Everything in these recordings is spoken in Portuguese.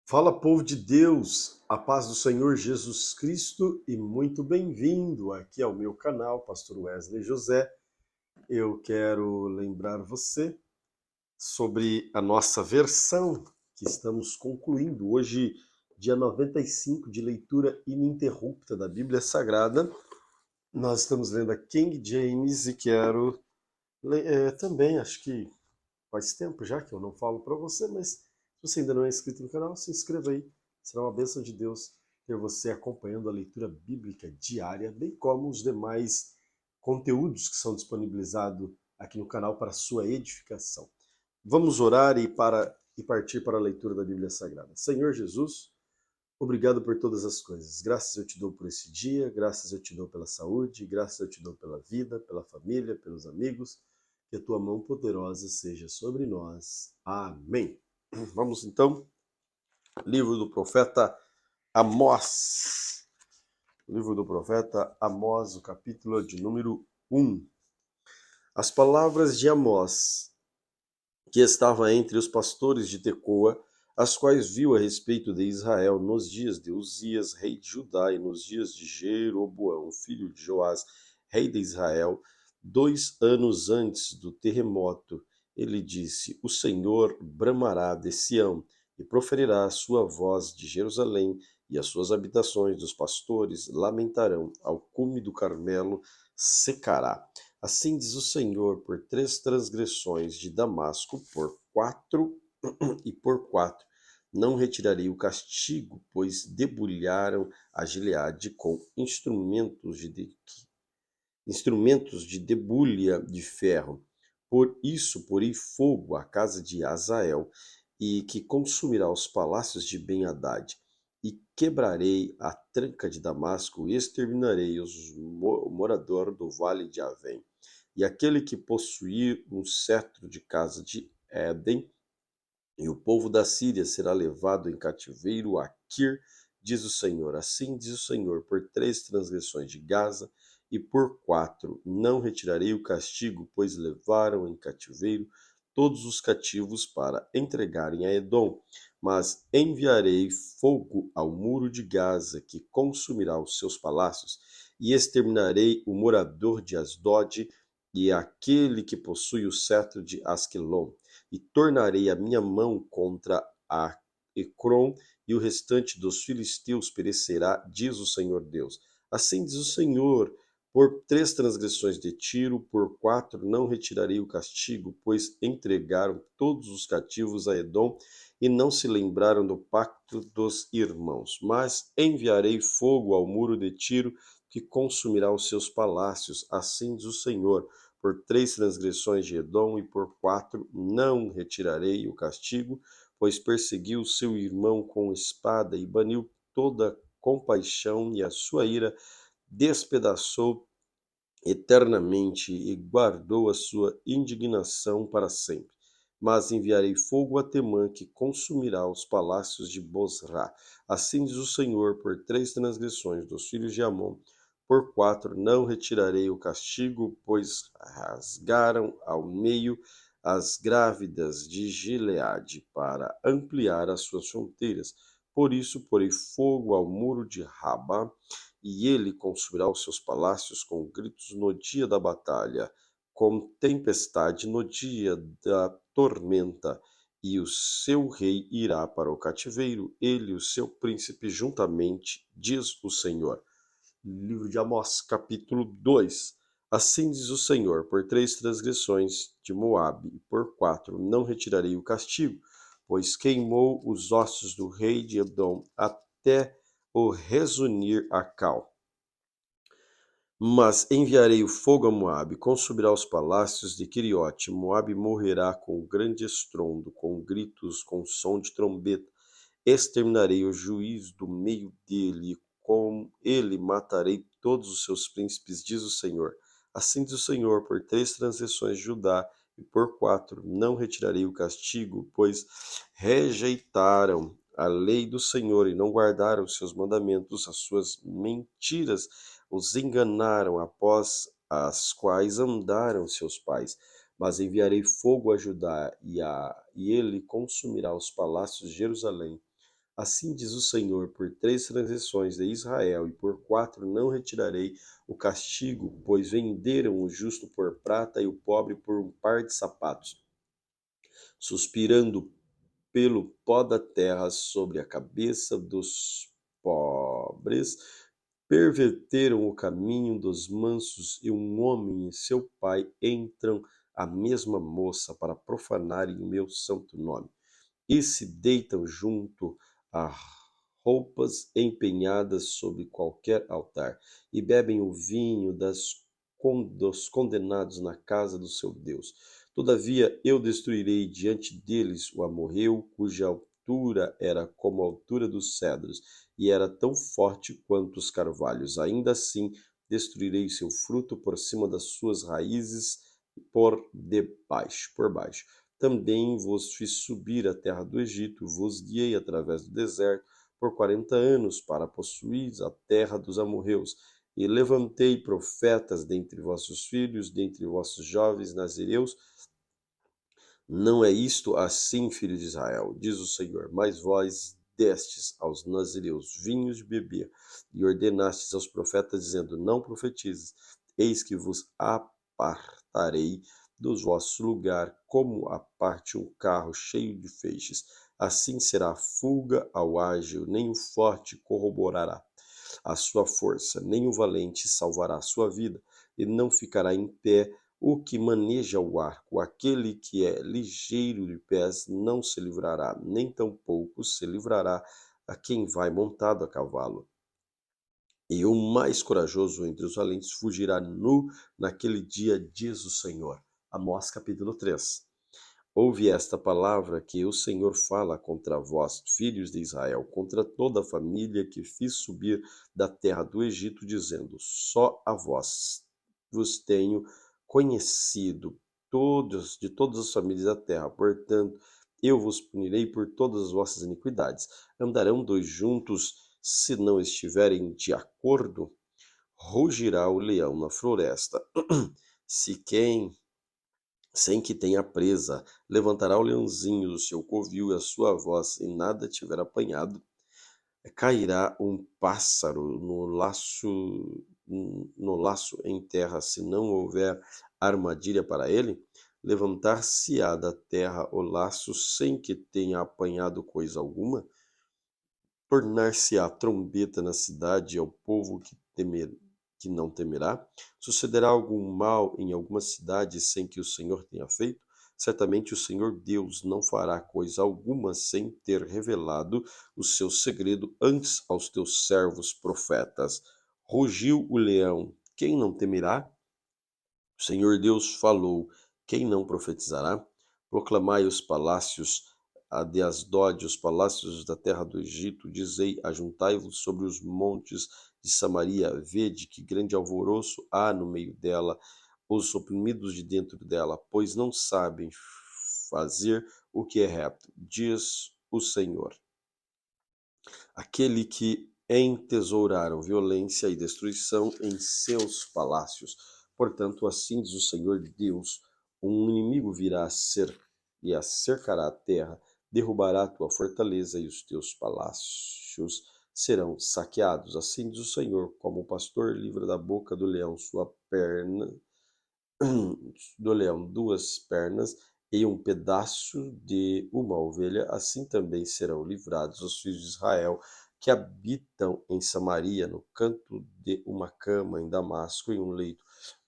Fala, povo de Deus, a paz do Senhor Jesus Cristo e muito bem-vindo aqui ao meu canal, Pastor Wesley José. Eu quero lembrar você sobre a nossa versão que estamos concluindo hoje, dia 95 de leitura ininterrupta da Bíblia Sagrada. Nós estamos lendo a King James e quero também, acho que faz tempo já que eu não falo para você, mas se você ainda não é inscrito no canal, se inscreva aí. Será uma bênção de Deus ter você acompanhando a leitura bíblica diária, bem como os demais conteúdos que são disponibilizados aqui no canal para sua edificação. Vamos orar e partir para a leitura da Bíblia Sagrada. Senhor Jesus, obrigado por todas as coisas. Graças eu te dou por esse dia, graças eu te dou pela saúde, graças eu te dou pela vida, pela família, pelos amigos. Que a tua mão poderosa seja sobre nós. Amém. Vamos então, livro do profeta Amós. Livro do profeta Amós, o capítulo de número 1. As palavras de Amós, que estava entre os pastores de Tecoa, as quais viu a respeito de Israel nos dias de Uzias, rei de Judá, e nos dias de Jeroboão, filho de Joás, rei de Israel, 2 anos antes do terremoto. Ele disse: O Senhor bramará de Sião, e proferirá a sua voz de Jerusalém, e as suas habitações dos pastores lamentarão, ao cume do Carmelo secará. Assim diz o Senhor, por 3 transgressões de Damasco, por 4 e por 4, não retirarei o castigo, pois debulharam a Gileade com instrumentos de debulha de ferro. Por isso porei fogo à casa de Azael, e que consumirá os palácios de Ben-Hadad. E quebrarei a tranca de Damasco, e exterminarei o morador do vale de Avém. E aquele que possuir um cetro de casa de Éden, e o povo da Síria será levado em cativeiro a Kir, diz o Senhor. Assim diz o Senhor, por 3 transgressões de Gaza, e por 4 não retirarei o castigo, pois levaram em cativeiro todos os cativos para entregarem a Edom. Mas enviarei fogo ao muro de Gaza, que consumirá os seus palácios, e exterminarei o morador de Asdod e aquele que possui o cetro de Asquelon, e tornarei a minha mão contra a Ecrom, e o restante dos filisteus perecerá, diz o Senhor Deus. Assim diz o Senhor, por 3 transgressões de Tiro, por 4 não retirarei o castigo, pois entregaram todos os cativos a Edom, e não se lembraram do pacto dos irmãos. Mas enviarei fogo ao muro de Tiro, que consumirá os seus palácios, assim diz o Senhor. Por 3 transgressões de Edom, e por 4 não retirarei o castigo, pois perseguiu seu irmão com espada, e baniu toda compaixão, e a sua ira despedaçou eternamente, e guardou a sua indignação para sempre. Mas enviarei fogo a Temã, que consumirá os palácios de Bosra. Assim diz o Senhor, por 3 transgressões dos filhos de Amon, por 4 não retirarei o castigo, pois rasgaram ao meio as grávidas de Gileade para ampliar as suas fronteiras. Por isso porei fogo ao muro de Rabá, e ele consumirá os seus palácios com gritos no dia da batalha, com tempestade no dia da tormenta, e o seu rei irá para o cativeiro, ele e o seu príncipe juntamente, diz o Senhor. Livro de Amós, capítulo 2. Assim diz o Senhor, por 3 transgressões de Moabe, e por 4 não retirarei o castigo, pois queimou os ossos do rei de Edom até o resunir a cal. Mas enviarei o fogo a Moabe, consumirá os palácios de Queriote. Moabe morrerá com grande estrondo, com gritos, com som de trombeta. Exterminarei o juiz do meio dele, e com ele matarei todos os seus príncipes, diz o Senhor. Assim diz o Senhor, por 3 transgressões de Judá, e por 4 não retirarei o castigo, pois rejeitaram a lei do Senhor e não guardaram os seus mandamentos, as suas mentiras os enganaram, após as quais andaram seus pais. Mas enviarei fogo a Judá, e ele consumirá os palácios de Jerusalém. Assim diz o Senhor: por 3 transgressões de Israel e por 4 não retirarei o castigo, pois venderam o justo por prata e o pobre por um par de sapatos, suspirando pelo pó da terra sobre a cabeça dos pobres, perverteram o caminho dos mansos, e um homem e seu pai entram a mesma moça para profanarem o meu santo nome, e se deitam junto a roupas empenhadas sobre qualquer altar, e bebem o vinho dos condenados na casa do seu Deus. Todavia eu destruirei diante deles o amorreu, cuja altura era como a altura dos cedros, e era tão forte quanto os carvalhos. Ainda assim destruirei seu fruto por cima das suas raízes, por baixo. Também vos fiz subir à terra do Egito, vos guiei através do deserto por 40 anos para possuir a terra dos amorreus, e levantei profetas dentre vossos filhos, dentre vossos jovens nazireus. Não é isto assim, filhos de Israel, diz o Senhor, mas vós destes aos nazireus vinhos de beber, e ordenastes aos profetas, dizendo: não profetizes, eis que vos apartarei do vosso lugar, como aparte um carro cheio de feixes. Assim será a fuga ao ágil, nem o forte corroborará a sua força, nem o valente salvará a sua vida, e não ficará em pé o que maneja o arco. Aquele que é ligeiro de pés não se livrará, nem tampouco se livrará a quem vai montado a cavalo. E o mais corajoso entre os valentes fugirá nu naquele dia, diz o Senhor. Amós capítulo 3. Ouve esta palavra que o Senhor fala contra vós, filhos de Israel, contra toda a família que fiz subir da terra do Egito, dizendo: só a vós vos tenho conhecido, todos, de todas as famílias da terra. Portanto, eu vos punirei por todas as vossas iniquidades. Andarão dois juntos se não estiverem de acordo? Rugirá o leão na floresta. Se quem sem que tenha presa, levantará o leãozinho do seu covil, e a sua voz, e nada tiver apanhado, cairá um pássaro no laço em terra, se não houver armadilha para ele. Levantar-se-á da terra o laço sem que tenha apanhado coisa alguma. Tornar-se-á trombeta na cidade ao povo que não temerá? Sucederá algum mal em alguma cidade sem que o Senhor tenha feito? Certamente o Senhor Deus não fará coisa alguma sem ter revelado o seu segredo antes aos teus servos profetas. Rugiu o leão, quem não temerá? O Senhor Deus falou, quem não profetizará? Proclamai os palácios de Asdod, os palácios da terra do Egito, dizei: ajuntai-vos sobre os montes de Samaria, vede que grande alvoroço há no meio dela, os oprimidos de dentro dela, pois não sabem fazer o que é reto, diz o Senhor, aquele que entesouraram violência e destruição em seus palácios. Portanto, assim diz o Senhor Deus: um inimigo virá e a cercará a terra, derrubará a tua fortaleza, e os teus palácios serão saqueados. Assim diz o Senhor: como o pastor livra da boca do leão sua perna, do leão duas pernas e um pedaço de uma ovelha, assim também serão livrados os filhos de Israel que habitam em Samaria, no canto de uma cama, em Damasco, em um leito.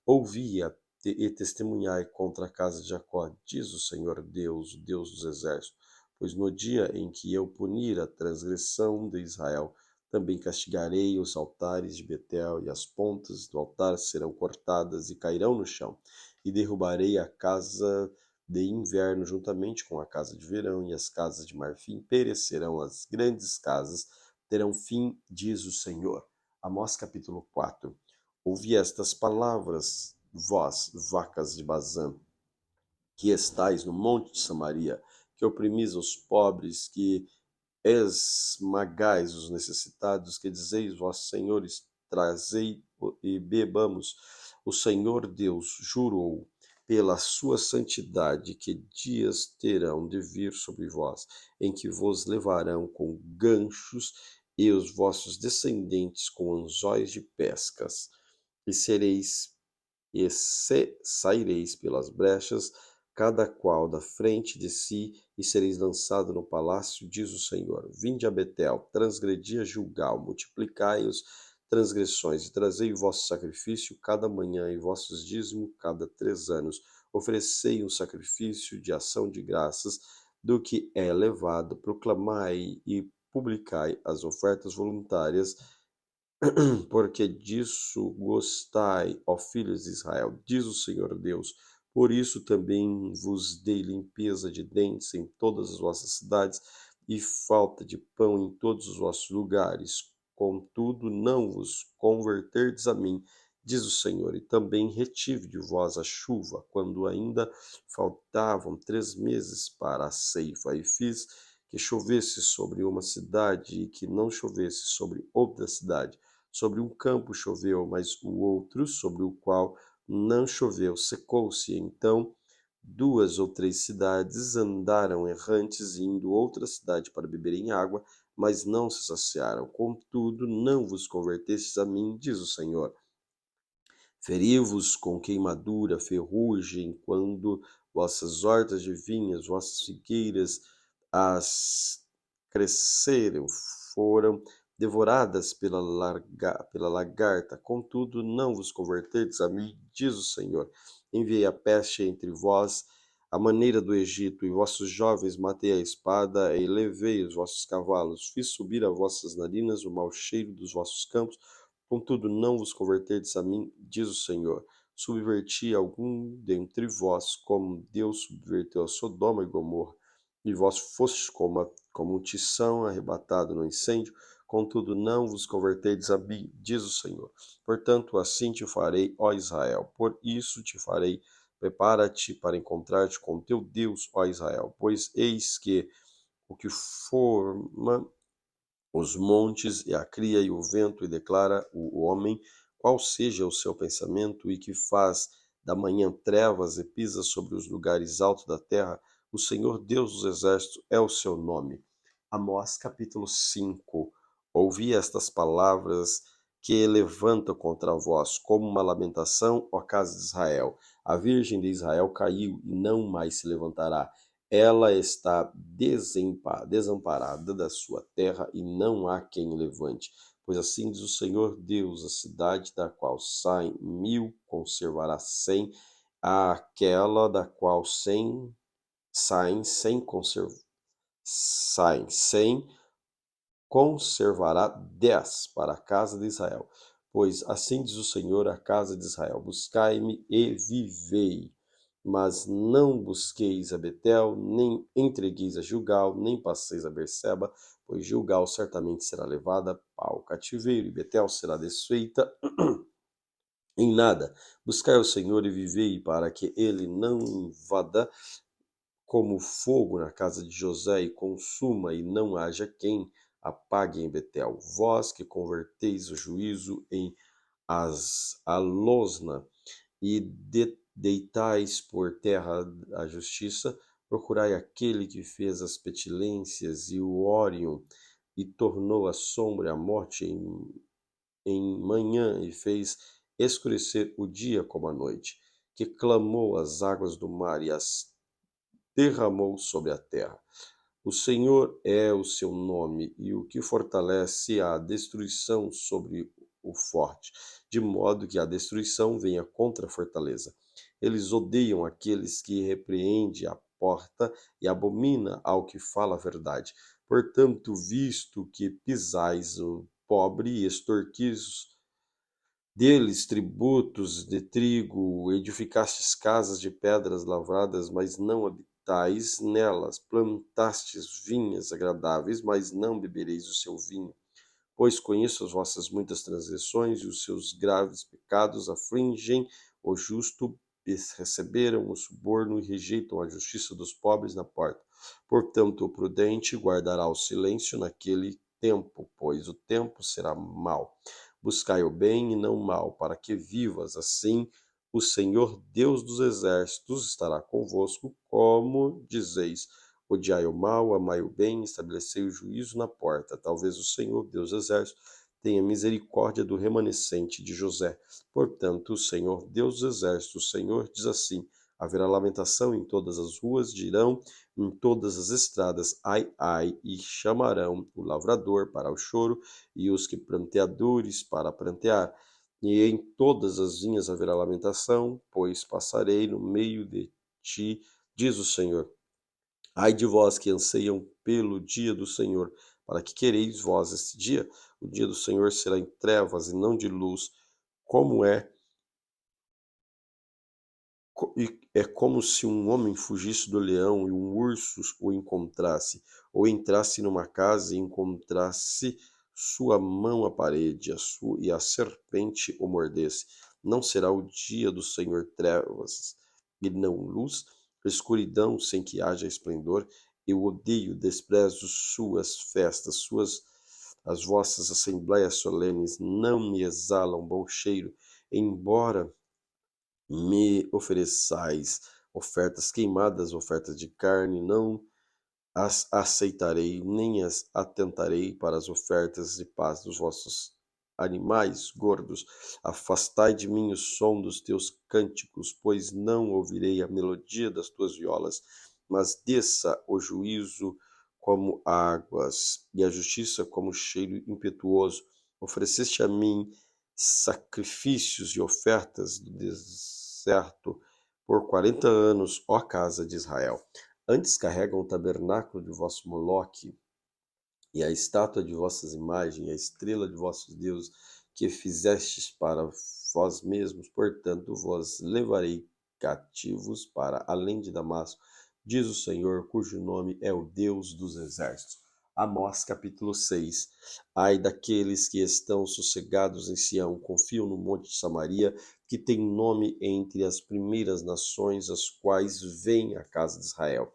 Ouvia e testemunhai contra a casa de Jacó, diz o Senhor Deus, o Deus dos exércitos, pois no dia em que eu punir a transgressão de Israel, também castigarei os altares de Betel, e as pontas do altar serão cortadas e cairão no chão, e derrubarei a casa de inverno juntamente com a casa de verão, e as casas de marfim perecerão, as grandes casas terão fim, diz o Senhor. Amós capítulo 4. Ouvi estas palavras, vós, vacas de Bazã, que estais no monte de Samaria, que oprimis os pobres, que esmagais os necessitados, que dizeis, vós, senhores, trazei e bebamos. O Senhor Deus jurou: pela sua santidade, que dias terão de vir sobre vós, em que vos levarão com ganchos e os vossos descendentes com anzóis de pescas, e saireis pelas brechas, cada qual da frente de si, e sereis lançado no palácio, diz o Senhor. Vinde a Betel, transgredi a Gilgal, multiplicai os transgressões, e trazei o vosso sacrifício cada manhã, e vossos dízimos cada 3 anos. Oferecei um sacrifício de ação de graças do que é levado, proclamai e publicai as ofertas voluntárias, porque disso gostai, ó filhos de Israel, diz o Senhor Deus. Por isso também vos dei limpeza de dentes em todas as vossas cidades, e falta de pão em todos os vossos lugares. Contudo, não vos converterdes a mim, diz o Senhor, e também retive de vós a chuva, quando ainda faltavam 3 meses para a ceifa, e fiz que chovesse sobre uma cidade e que não chovesse sobre outra cidade. Sobre um campo choveu, mas o outro, sobre o qual não choveu, secou-se. Então 2 ou 3 cidades andaram errantes, indo outra cidade para beberem água, mas não se saciaram. Contudo, não vos convertestes a mim, diz o Senhor. Feri-vos com queimadura, ferrugem, quando vossas hortas de vinhas, vossas figueiras, as cresceram, foram devoradas pela lagarta. Contudo, não vos converteis a mim, diz o Senhor. Enviei a peste entre vós, a maneira do Egito, e vossos jovens matei a espada, e levei os vossos cavalos. Fiz subir a vossas narinas o mau cheiro dos vossos campos. Contudo, não vos converterdes a mim, diz o Senhor. Subverti algum dentre vós, como Deus subverteu a Sodoma e Gomorra, e vós fostes como um tição arrebatado no incêndio. Contudo, não vos converterdes a mim, diz o Senhor. Portanto, assim te farei, ó Israel. Por isso te farei. Prepara-te para encontrar-te com teu Deus, ó Israel. Pois eis que o que forma os montes e a cria e o vento, e declara o homem qual seja o seu pensamento, e que faz da manhã trevas e pisa sobre os lugares altos da terra, o Senhor Deus dos exércitos é o seu nome. Amós capítulo 5. Ouvi estas palavras que levantam contra vós, como uma lamentação, ó casa de Israel. A virgem de Israel caiu e não mais se levantará. Ela está desamparada da sua terra, e não há quem levante. Pois assim diz o Senhor Deus: a cidade da qual saem 1000 conservará 100, aquela da qual saem 100 conservará 10 para a casa de Israel. Pois assim diz o Senhor à casa de Israel: buscai-me e vivei. Mas não busqueis a Betel, nem entregueis a Gilgal, nem passeis a Berseba, pois Gilgal certamente será levada ao cativeiro, e Betel será desfeita em nada. Buscai o Senhor e vivei, para que ele não invada como fogo na casa de José, e consuma, e não haja quem apague em Betel. Vós que converteis o juízo em alosna, e deitais por terra a justiça, procurai aquele que fez as petilências e o Órion, e tornou a sombra e a morte em manhã, e fez escurecer o dia como a noite, que clamou as águas do mar e as derramou sobre a terra. O Senhor é o seu nome, e o que fortalece a destruição sobre o forte, de modo que a destruição venha contra a fortaleza. Eles odeiam aqueles que repreende a porta, e abomina ao que fala a verdade. Portanto, visto que pisais o pobre e extorquis deles tributos de trigo, edificastes casas de pedras lavradas, mas não habitais nelas, plantastes vinhas agradáveis, mas não bebereis o seu vinho. Pois conheço as vossas muitas transgressões, e os seus graves pecados afligem o justo, receberam o suborno e rejeitam a justiça dos pobres na porta. Portanto, o prudente guardará o silêncio naquele tempo, pois o tempo será mau. Buscai o bem e não o mal, para que vivas. Assim o Senhor Deus dos exércitos estará convosco, como dizeis. Odiai o mal, amai o bem, estabelecei o juízo na porta. Talvez o Senhor Deus dos exércitos tenha misericórdia do remanescente de José. Portanto, o Senhor Deus dos exércitos, o Senhor diz assim: haverá lamentação em todas as ruas, dirão em todas as estradas, ai, ai, e chamarão o lavrador para o choro e os que pranteadores para prantear. E em todas as vinhas haverá lamentação, pois passarei no meio de ti, diz o Senhor. Ai de vós que anseiam pelo dia do Senhor, para que quereis vós este dia? O dia do Senhor será em trevas e não de luz, como é como se um homem fugisse do leão e um urso o encontrasse, ou entrasse numa casa e encontrasse sua mão à parede, e a serpente o mordesse. Não será o dia do Senhor trevas e não luz, escuridão sem que haja esplendor. Eu odeio, desprezo suas festas, as vossas assembleias solenes não me exalam bom cheiro, embora me ofereçais ofertas queimadas, ofertas de carne, não as aceitarei, nem as atentarei para as ofertas de paz dos vossos animais gordos. Afastai de mim o som dos teus cânticos, pois não ouvirei a melodia das tuas violas, mas desça o juízo como águas e a justiça como cheiro impetuoso. Ofereceste a mim sacrifícios e ofertas do deserto por 40 anos, ó casa de Israel. Antes carregam o tabernáculo de vosso Moloque, e a estátua de vossas imagens, a estrela de vossos deuses, que fizestes para vós mesmos, portanto vos levarei cativos para além de Damasco, diz o Senhor, cujo nome é o Deus dos exércitos. Amós capítulo 6. Ai daqueles que estão sossegados em Sião, confiam no monte de Samaria, que tem nome entre as primeiras nações, as quais vêm a casa de Israel.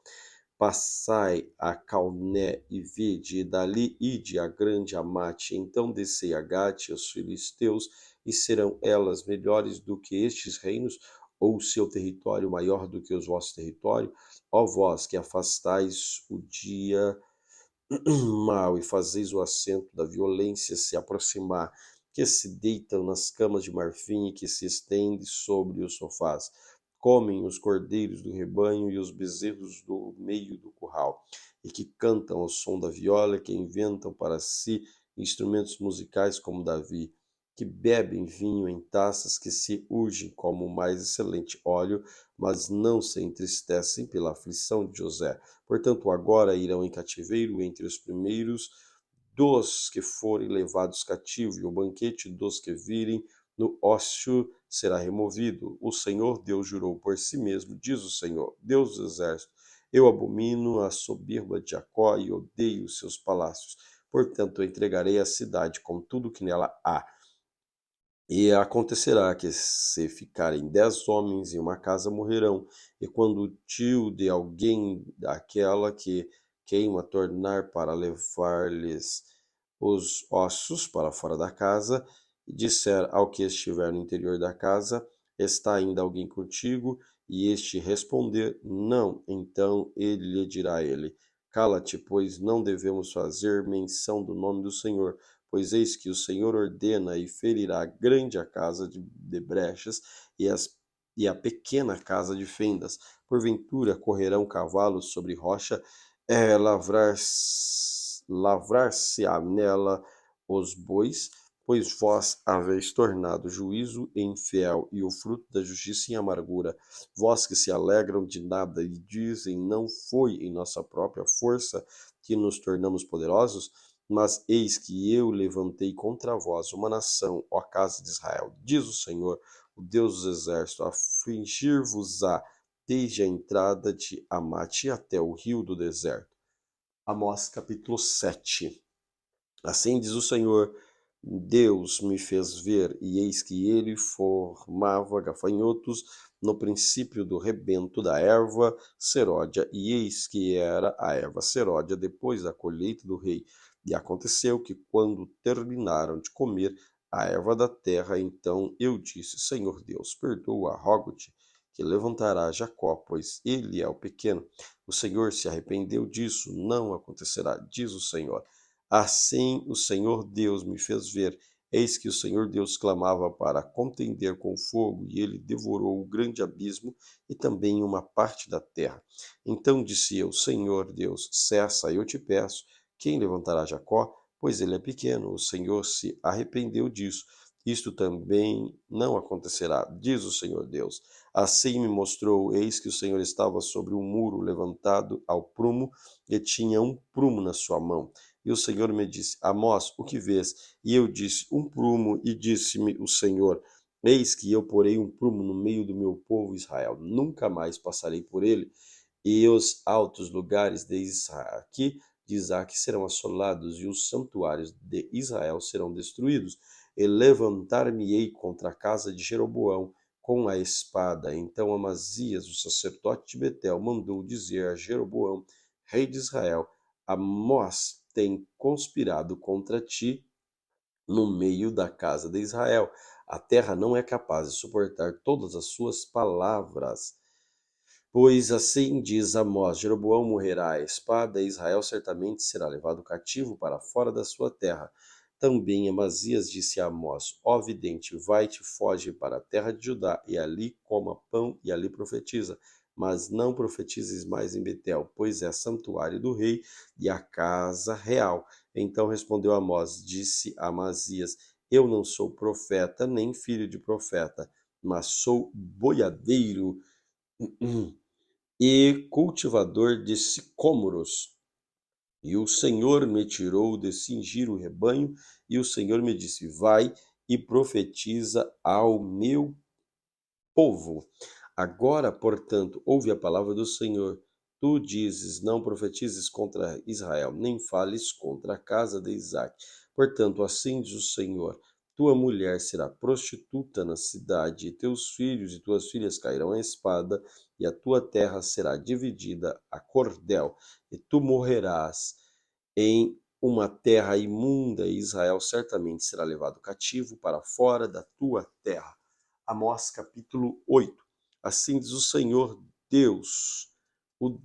Passai a Calné e vede, e dali ide a grande Amate, então descei a Gate e os filisteus, e serão elas melhores do que estes reinos, ou seu território maior do que os vossos territórios? Ó vós que afastais o dia mal e fazeis o assento da violência se aproximar, que se deitam nas camas de marfim e que se estende sobre os sofás. Comem os cordeiros do rebanho e os bezerros do meio do curral, e que cantam ao som da viola, que inventam para si instrumentos musicais como Davi, que bebem vinho em taças, que se urgem como o mais excelente óleo, mas não se entristecem pela aflição de José. Portanto, agora irão em cativeiro entre os primeiros dos que forem levados cativos, e o banquete dos que virem no ócio será removido. O Senhor Deus jurou por si mesmo, diz o Senhor, Deus dos exércitos. Eu abomino a soberba de Jacó e odeio os seus palácios. Portanto, eu entregarei a cidade com tudo que nela há. E acontecerá que, se ficarem 10 homens em uma casa, morrerão, e quando o tio de alguém daquela que queima tornar para levar-lhes os ossos para fora da casa, e disser ao que estiver no interior da casa, está ainda alguém contigo? E este responder, não, então ele lhe dirá a ele, cala-te, pois não devemos fazer menção do nome do Senhor, pois eis que o Senhor ordena e ferirá grande a casa de brechas e a pequena casa de fendas. Porventura correrão cavalos sobre rocha, lavrar-se-á nela os bois, pois vós haveis tornado juízo em infiel e o fruto da justiça em amargura. Vós que se alegram de nada e dizem, não foi em nossa própria força que nos tornamos poderosos, mas eis que eu levantei contra vós uma nação, ó casa de Israel, diz o Senhor, o Deus dos exércitos, afligir-vos-á desde a entrada de Amate até o rio do deserto. Amós capítulo 7. Assim diz o Senhor, Deus me fez ver, e eis que ele formava gafanhotos no princípio do rebento da erva seródia, e eis que era a erva seródia depois da colheita do rei. E aconteceu que, quando terminaram de comer, a erva da terra. Então eu disse: Senhor Deus, perdoa, rogo-te, que levantará Jacó, pois ele é o pequeno. O Senhor se arrependeu disso, não acontecerá, diz o Senhor. Assim o Senhor Deus me fez ver. Eis que o Senhor Deus clamava para contender com o fogo, e ele devorou o grande abismo e também uma parte da terra. Então disse eu: Senhor Deus, cessa, eu te peço. Quem levantará Jacó? Pois ele é pequeno. O Senhor se arrependeu disso. Isto também não acontecerá, diz o Senhor Deus. Assim me mostrou, eis que o Senhor estava sobre um muro levantado ao prumo, e tinha um prumo na sua mão. E o Senhor me disse: Amós, o que vês? E eu disse: um prumo. E disse-me o Senhor: Eis que eu porei um prumo no meio do meu povo Israel. Nunca mais passarei por ele, e os altos lugares de Isaac serão assolados, e os santuários de Israel serão destruídos. E levantar-me-ei contra a casa de Jeroboão com a espada. Então Amazias, o sacerdote de Betel, mandou dizer a Jeroboão, rei de Israel: Amós tem conspirado contra ti no meio da casa de Israel. A terra não é capaz de suportar todas as suas palavras. Pois assim diz Amós: Jeroboão morrerá à espada, e Israel certamente será levado cativo para fora da sua terra. Também Amazias disse a Amós: Ó vidente, vai-te, foge para a terra de Judá, e ali coma pão e ali profetiza. Mas não profetizes mais em Betel, pois é santuário do rei e a casa real. Então respondeu Amós, disse a Amazias: Eu não sou profeta, nem filho de profeta, mas sou boiadeiro e cultivador de sicômoros. E o Senhor me tirou de cingir o rebanho, e o Senhor me disse: Vai e profetiza ao meu povo. Agora, portanto, ouve a palavra do Senhor. Tu dizes: Não profetizes contra Israel, nem fales contra a casa de Isaque. Portanto, assim diz o Senhor: Tua mulher será prostituta na cidade, e teus filhos e tuas filhas cairão à espada, e a tua terra será dividida a cordel, e tu morrerás em uma terra imunda, e Israel certamente será levado cativo para fora da tua terra. Amós capítulo 8. Assim diz o Senhor Deus,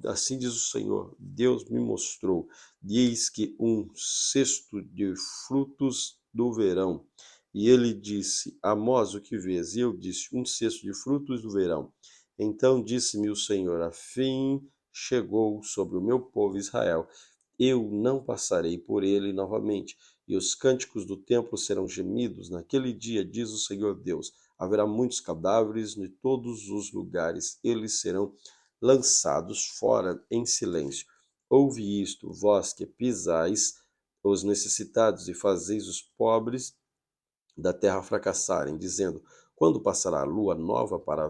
assim diz o Senhor, Deus me mostrou, eis que um cesto de frutos do verão. E ele disse: Amós, o que vês? E eu disse: um cesto de frutos do verão. Então disse-me o Senhor: a fim chegou sobre o meu povo Israel. Eu não passarei por ele novamente, e os cânticos do templo serão gemidos. Naquele dia, diz o Senhor Deus: haverá muitos cadáveres em todos os lugares, eles serão lançados fora em silêncio. Ouve isto, vós que pisais os necessitados e fazeis os pobres da terra fracassarem, dizendo: quando passará a lua nova para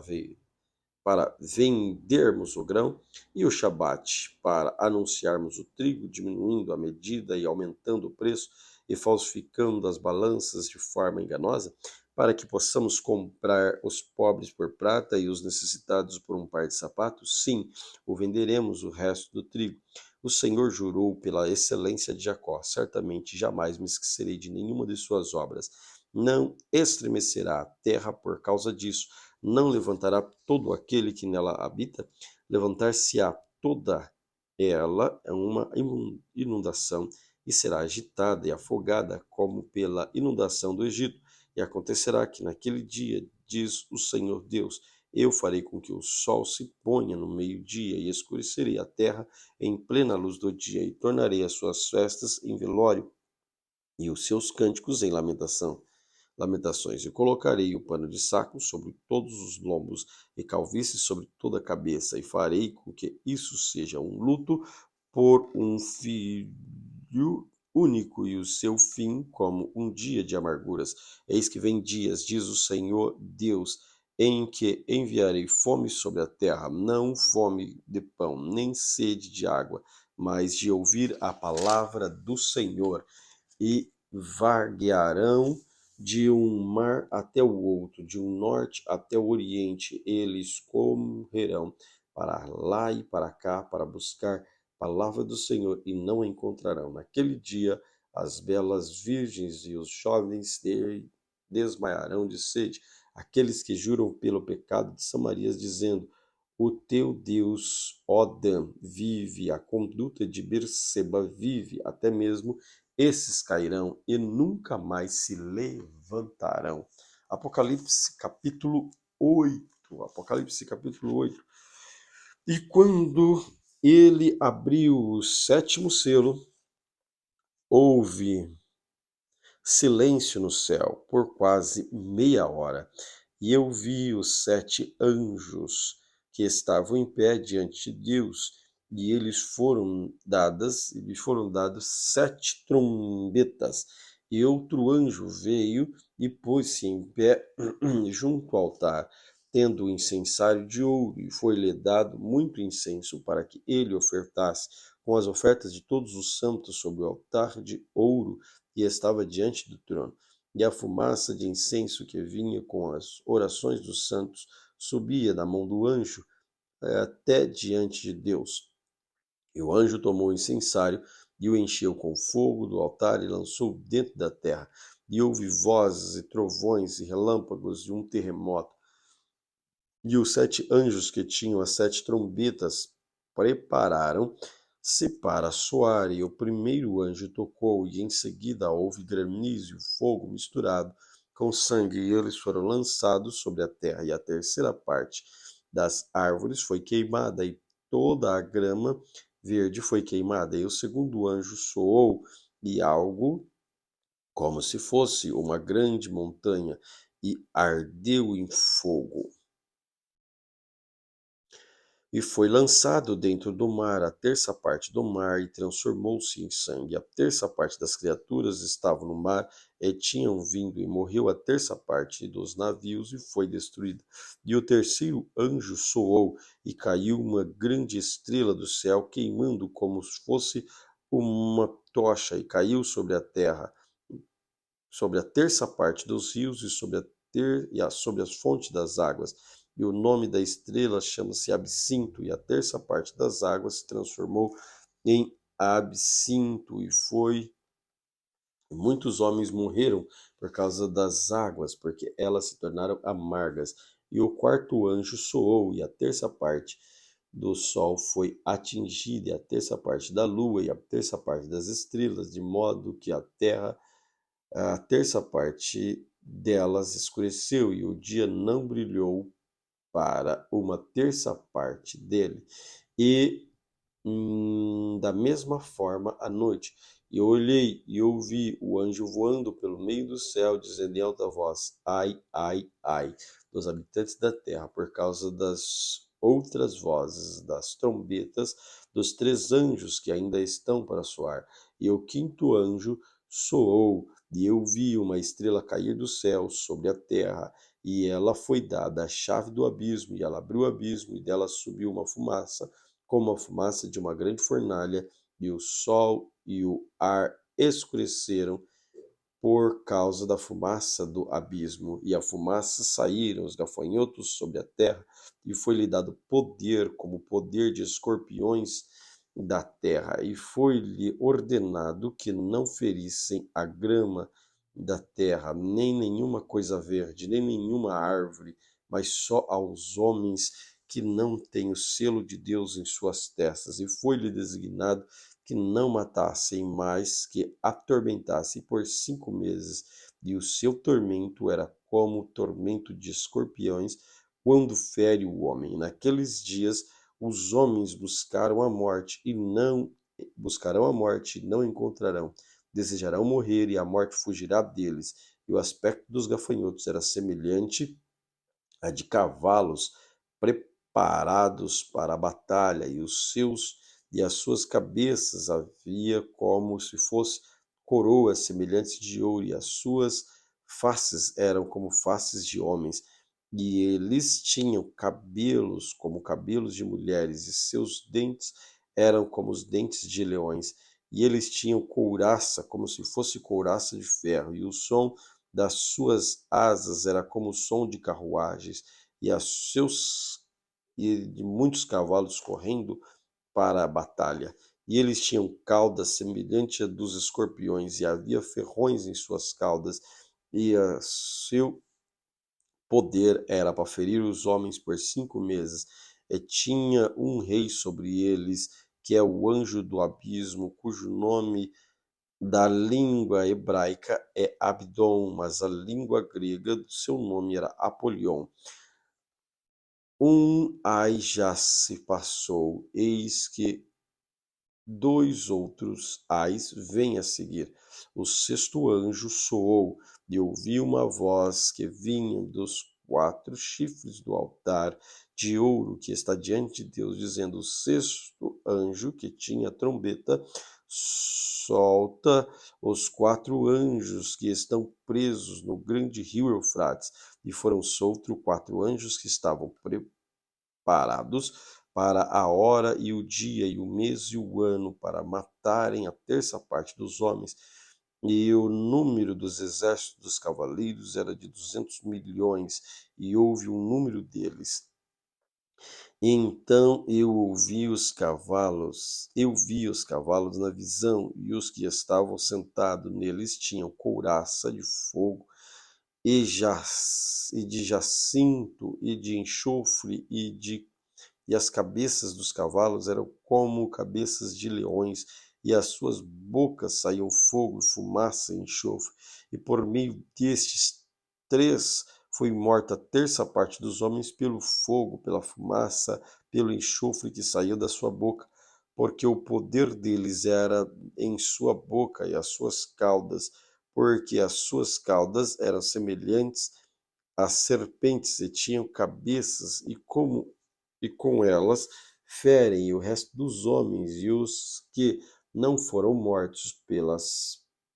vendermos o grão, e o Shabat para anunciarmos o trigo, diminuindo a medida e aumentando o preço, e falsificando as balanças de forma enganosa, para que possamos comprar os pobres por prata e os necessitados por um par de sapatos? Sim, o venderemos o resto do trigo. O Senhor jurou pela excelência de Jacó: certamente jamais me esquecerei de nenhuma de suas obras. Não estremecerá a terra por causa disso, não levantará todo aquele que nela habita? Levantar-se-á toda ela uma inundação, e será agitada e afogada como pela inundação do Egito. E acontecerá que naquele dia, diz o Senhor Deus, eu farei com que o sol se ponha no meio-dia, e escurecerei a terra em plena luz do dia, e tornarei as suas festas em velório, e os seus cânticos em lamentações, e colocarei o pano de saco sobre todos os lombos, e calvície sobre toda a cabeça, e farei com que isso seja um luto por um filho único, e o seu fim como um dia de amarguras. Eis que vem dias, diz o Senhor Deus, em que enviarei fome sobre a terra, não fome de pão, nem sede de água, mas de ouvir a palavra do Senhor. E vaguearão de um mar até o outro, de um norte até o oriente. Eles correrão para lá e para cá para buscar a palavra do Senhor, e não a encontrarão. Naquele dia, as belas virgens e os jovens desmaiarão de sede. Aqueles que juram pelo pecado de Samaria, dizendo: o teu Deus, ó Dan, vive, a conduta de Berseba vive, até mesmo esses cairão e nunca mais se levantarão. Apocalipse capítulo 8. Apocalipse capítulo 8. E quando ele abriu o sétimo selo, houve silêncio no céu por quase meia hora. E eu vi os 7 anjos que estavam em pé diante de Deus, e lhes foram dadas 7 trombetas. E outro anjo veio e pôs-se em pé junto ao altar, tendo o incensário de ouro, e foi-lhe dado muito incenso para que ele ofertasse com as ofertas de todos os santos sobre o altar de ouro que estava diante do trono. E a fumaça de incenso que vinha com as orações dos santos subia da mão do anjo até diante de Deus. E o anjo tomou o incensário e o encheu com fogo do altar e lançou dentro da terra. E houve vozes e trovões e relâmpagos e um terremoto. E os 7 anjos que tinham as 7 trombetas prepararam-se para soar, e o primeiro anjo tocou, e em seguida houve granizo e fogo misturado com sangue, e eles foram lançados sobre a terra, e a terceira parte das árvores foi queimada, e toda a grama verde foi queimada. E o segundo anjo soou, e algo como se fosse uma grande montanha, e ardeu em fogo. E foi lançado dentro do mar a terça parte do mar, e transformou-se em sangue. A terça parte das criaturas estavam no mar, e tinham vindo, e morreu a terça parte dos navios, e foi destruída. E o terceiro anjo soou, e caiu uma grande estrela do céu, queimando como se fosse uma tocha, e caiu sobre a terra, sobre a terça parte dos rios e sobre as fontes das águas. E o nome da estrela chama-se Absinto, e a terça parte das águas se transformou em absinto, e muitos homens morreram por causa das águas, porque elas se tornaram amargas. E o quarto anjo soou, e a terça parte do sol foi atingida, e a terça parte da lua, e a terça parte das estrelas, de modo que a terça parte delas escureceu, e o dia não brilhou para uma terça parte dele. E da mesma forma a noite. E eu olhei e ouvi o anjo voando pelo meio do céu, dizendo em alta voz: ai, ai, ai, dos habitantes da terra, por causa das outras vozes, das trombetas, dos 3 anjos que ainda estão para soar. E o quinto anjo soou, e eu vi uma estrela cair do céu sobre a terra, e ela foi dada a chave do abismo, e ela abriu o abismo, e dela subiu uma fumaça, como a fumaça de uma grande fornalha, e o sol e o ar escureceram por causa da fumaça do abismo. E a fumaça saíram os gafanhotos sobre a terra, e foi-lhe dado poder, como poder de escorpiões da terra, e foi-lhe ordenado que não ferissem a grama da terra, nem nenhuma coisa verde, nem nenhuma árvore, mas só aos homens que não têm o selo de Deus em suas testas. E foi-lhe designado que não matassem, mas que atormentassem por 5 meses. E o seu tormento era como o tormento de escorpiões quando fere o homem. Naqueles dias os homens buscarão a morte e não encontrarão. Desejarão morrer, e a morte fugirá deles. E o aspecto dos gafanhotos era semelhante a de cavalos preparados para a batalha, e as suas cabeças havia como se fossem coroas semelhantes de ouro, e as suas faces eram como faces de homens, e eles tinham cabelos como cabelos de mulheres, e seus dentes eram como os dentes de leões, e eles tinham couraça como se fosse couraça de ferro, e o som das suas asas era como o som de carruagens, e de muitos cavalos correndo para a batalha. E eles tinham caudas semelhantes a dos escorpiões, e havia ferrões em suas caudas, e a seu poder era para ferir os homens por 5 meses, e tinha um rei sobre eles, que é o anjo do abismo, cujo nome da língua hebraica é Abdon, mas a língua grega do seu nome era Apolion. Ai já se passou, eis que 2 outros ais vêm a seguir. O sexto anjo soou, e ouvi uma voz que vinha dos 4 chifres do altar de ouro que está diante de Deus, dizendo: o sexto anjo, que tinha a trombeta, solta os 4 anjos que estão presos no grande rio Eufrates. E foram soltos 4 anjos que estavam preparados para a hora e o dia e o mês e o ano, para matarem a terça parte dos homens. E o número dos exércitos dos cavaleiros era de 200 milhões, e houve um número deles. Então eu vi os cavalos na visão, e os que estavam sentados neles tinham couraça de fogo e de jacinto e de enxofre e as cabeças dos cavalos eram como cabeças de leões, e as suas bocas saíam fogo, fumaça e enxofre. E por meio destes 3 foi morta a terça parte dos homens pelo fogo, pela fumaça, pelo enxofre que saiu da sua boca, porque o poder deles era em sua boca e as suas caudas, porque as suas caudas eram semelhantes às serpentes e tinham cabeças, e com elas ferem o resto dos homens, e os que não foram mortos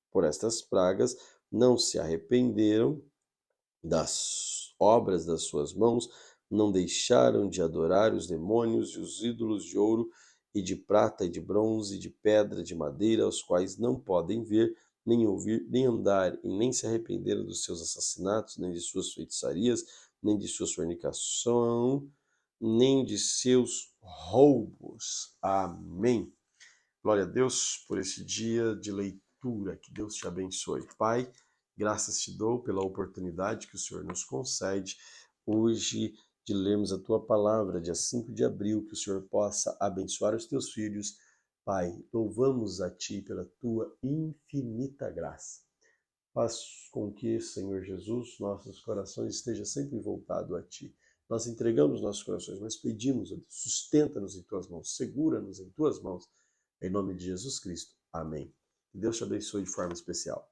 por estas pragas não se arrependeram das obras das suas mãos, não deixaram de adorar os demônios e os ídolos de ouro e de prata e de bronze e de pedra, de madeira, os quais não podem ver, nem ouvir, nem andar, e nem se arrependeram dos seus assassinatos, nem de suas feitiçarias, nem de sua fornicação, nem de seus roubos. Amém. Glória a Deus por esse dia de leitura. Que Deus te abençoe. Pai, graças te dou pela oportunidade que o Senhor nos concede hoje de lermos a tua palavra, dia 5 de abril, que o Senhor possa abençoar os teus filhos. Pai, louvamos a ti pela tua infinita graça. Faz com que, Senhor Jesus, nossos corações estejam sempre voltados a ti. Nós entregamos nossos corações, mas pedimos, sustenta-nos em tuas mãos, segura-nos em tuas mãos. Em nome de Jesus Cristo. Amém. Que Deus te abençoe de forma especial.